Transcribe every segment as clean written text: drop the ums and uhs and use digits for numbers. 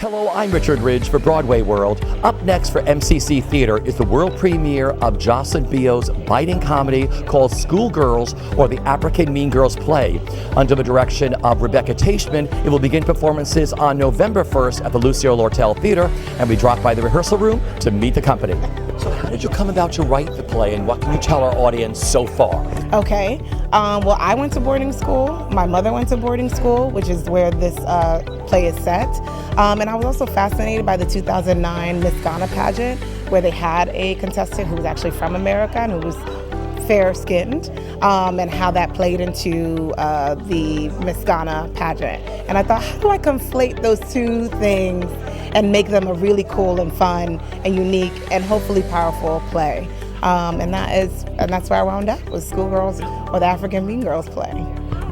Hello, I'm Richard Ridge for BroadwayWorld. Up next for MCC Theater is the world premiere of Jocelyn Bioh's biting comedy called Schoolgirls, or the African Mean Girls play. Under the direction of Rebecca Taichman, it will begin performances on November 1st at the Lucille Lortel Theater, and we drop by the rehearsal room to meet the company. So how did you come about to write the play, and what can you tell our audience so far? Okay, well, I went to boarding school. My mother went to boarding school, which is where this play is set. And I was also fascinated by the 2009 Miss Ghana pageant, where they had a contestant who was actually from America and who was fair-skinned, and how that played into the Miss Ghana pageant. And I thought, how do I conflate those two things and make them a really cool and fun and unique and hopefully powerful play? And that's where I wound up with Schoolgirls, or the African Mean Girls play.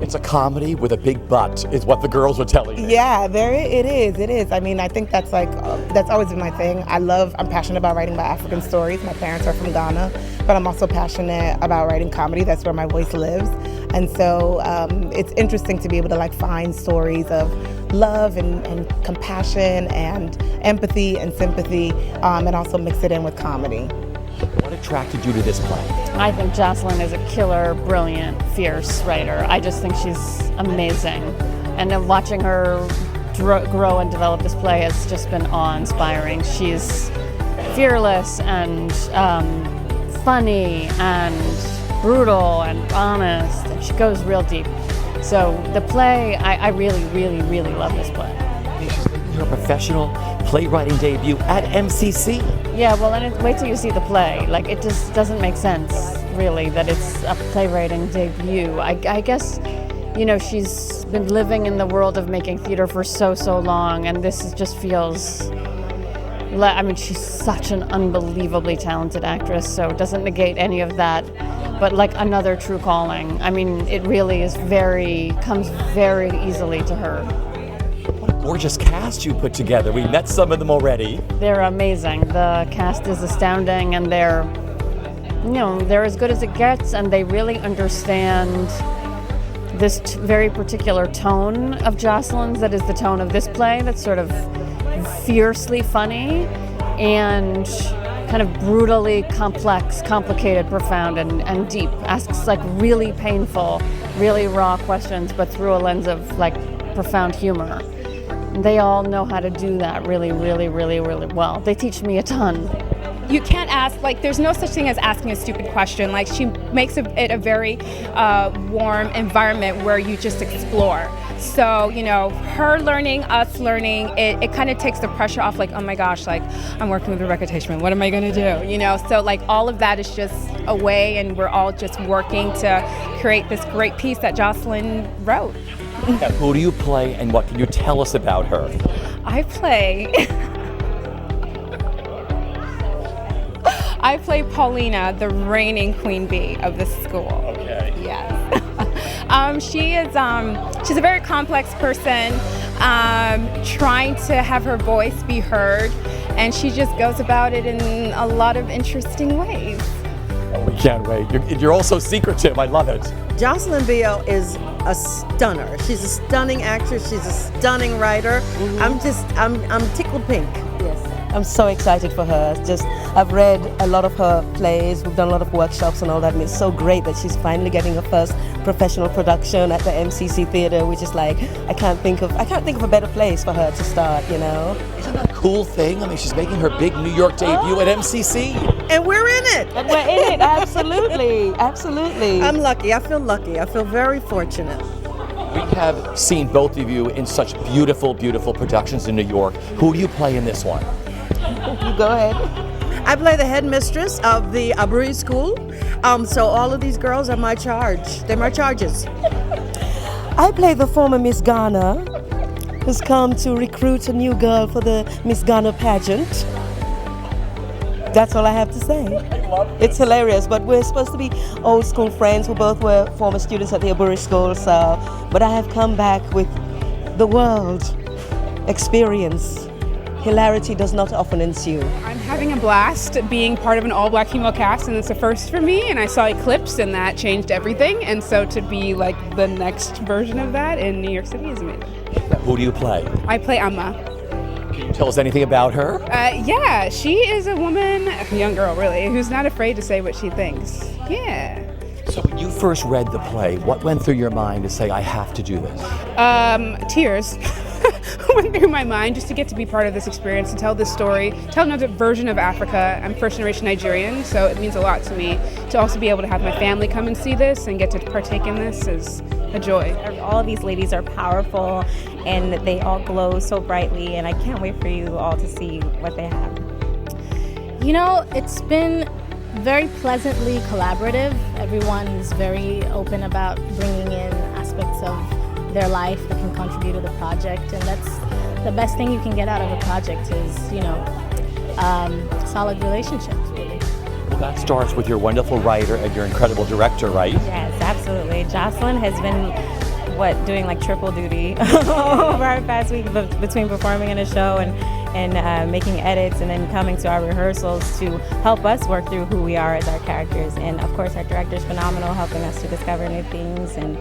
It's a comedy with a big butt, is what the girls were telling me. Yeah, it is. I mean, I think that's always been my thing. I'm passionate about writing about African stories. My parents are from Ghana, but I'm also passionate about writing comedy. That's where my voice lives. And so it's interesting to be able to find stories of love and compassion and empathy and sympathy, and also mix it in with comedy. What attracted you to this play? I think Jocelyn is a killer, brilliant, fierce writer. I just think she's amazing. And then watching her grow and develop this play has just been awe-inspiring. She's fearless and funny and brutal and honest, and she goes real deep. So the play, I really, really, really love this play. She's making her professional playwriting debut at MCC. Yeah, well, and wait till you see the play. It just doesn't make sense, really, that it's a playwriting debut. I guess, she's been living in the world of making theater for so long, and this just feels... she's such an unbelievably talented actress, so it doesn't negate any of that, but another true calling. It really comes very easily to her. Gorgeous cast you put together. We met some of them already. They're amazing. The cast is astounding, and they're as good as it gets, and they really understand this very particular tone of Jocelyn's that is the tone of this play, that's sort of fiercely funny and kind of brutally complex, complicated, profound, and deep. Asks really painful, really raw questions, but through a lens of profound humor. They all know how to do that really, really, really, really well. They teach me a ton. You can't ask, there's no such thing as asking a stupid question. She makes it a very warm environment where you just explore. So, her learning, us learning, it kind of takes the pressure off, oh my gosh, I'm working with Rebecca Taichman, what am I going to do? So all of that is just away, and we're all just working to create this great piece that Jocelyn wrote. Who do you play, and what can you tell us about her? I play Paulina, the reigning queen bee of the school. Okay. Yes. She's a very complex person, trying to have her voice be heard, and she just goes about it in a lot of interesting ways. Oh, we can't wait. You're all so secretive. I love it. Jocelyn Bioh is a stunner. She's a stunning actress. She's a stunning writer. Mm-hmm. I'm tickled pink. Yes, I'm so excited for her. I've read a lot of her plays. We've done a lot of workshops and all that, and it's so great that she's finally getting her first professional production at the MCC Theater, which is I can't think of a better place for her to start. Isn't that a cool thing? She's making her big New York debut at MCC. And we're in it. And we're in it, absolutely, absolutely. I'm lucky. I feel lucky. I feel very fortunate. We have seen both of you in such beautiful, beautiful productions in New York. Who do you play in this one? You go ahead. I play the headmistress of the Aburi School. So all of these girls are my charge. They're my charges. I play the former Miss Ghana, who's come to recruit a new girl for the Miss Ghana pageant. That's all I have to say. It's hilarious, but we're supposed to be old school friends who both were former students at the Aburi School, but I have come back with the world experience. Hilarity does not often ensue. I'm having a blast being part of an all-black female cast, and it's a first for me, and I saw Eclipse, and that changed everything, and so to be the next version of that in New York City is amazing. Who do you play? I play Amma. Can you tell us anything about her? Yeah, she is a woman, a young girl really, who's not afraid to say what she thinks. Yeah. So when you first read the play, what went through your mind to say, I have to do this? Tears went through my mind just to get to be part of this experience and tell this story, tell another version of Africa. I'm first generation Nigerian, so it means a lot to me to also be able to have my family come and see this and get to partake in this is a joy. All of these ladies are powerful and they all glow so brightly, and I can't wait for you all to see what they have. You know, it's been very pleasantly collaborative. Everyone is very open about bringing in aspects of their life that can contribute to the project, and that's the best thing you can get out of a project is, you know, solid relationships, really. Well, that starts with your wonderful writer and your incredible director, right? Yes, absolutely. Jocelyn has been doing like triple duty over our past week between performing in a show and making edits and then coming to our rehearsals to help us work through who we are as our characters. And of course our director's phenomenal, helping us to discover new things, and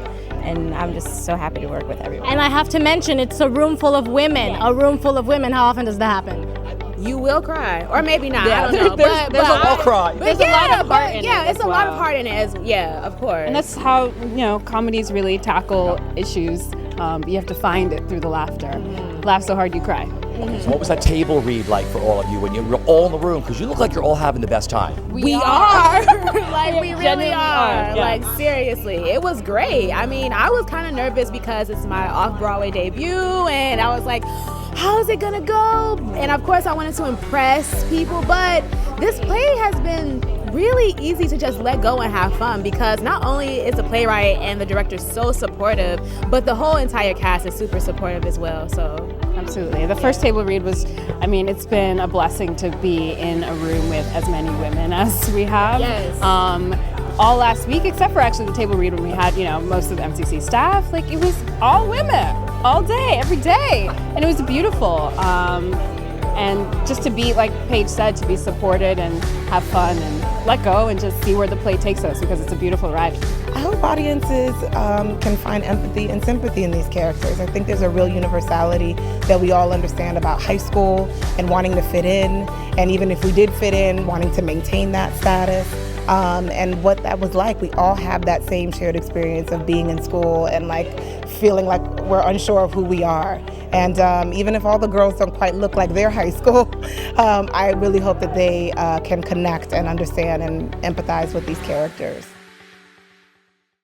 I'm just so happy to work with everyone. And I have to mention, it's a room full of women. Yes. A room full of women. How often does that happen? You will cry, or maybe not. Yeah, I don't know. There's a lot of cry. There's a lot of heart in it. Yeah, it's as a lot well. of heart in it. Of course. And that's how, you know, comedies really tackle issues. You have to find it through the laughter. Mm-hmm. Laugh so hard you cry. So what was that table read like for all of you when you were all in the room? Because you look like you're all having the best time. We are. Like, we really Genuinely are. yeah. Like, seriously. It was great. I mean, I was kind of nervous because it's my off-Broadway debut, and I was like, how is it gonna go? And of course I wanted to impress people, but this play has been really easy to just let go and have fun, because not only is the playwright and the director so supportive, but the whole entire cast is super supportive as well. So absolutely. The first table read was, I mean, it's been a blessing to be in a room with as many women as we have. Yes. All last week, except for actually the table read when we had, you know, most of the MCC staff. Like, it was all women, all day, every day. And it was beautiful. And just to be, like Paige said, to be supported and have fun and let go and just see where the play takes us, because it's a beautiful ride. I hope audiences can find empathy and sympathy in these characters. I think there's a real universality that we all understand about high school and wanting to fit in, and even if we did fit in, wanting to maintain that status. And what that was like. We all have that same shared experience of being in school and like feeling like we're unsure of who we are. And even if all the girls don't quite look like their high school, I really hope that they can connect and understand and empathize with these characters.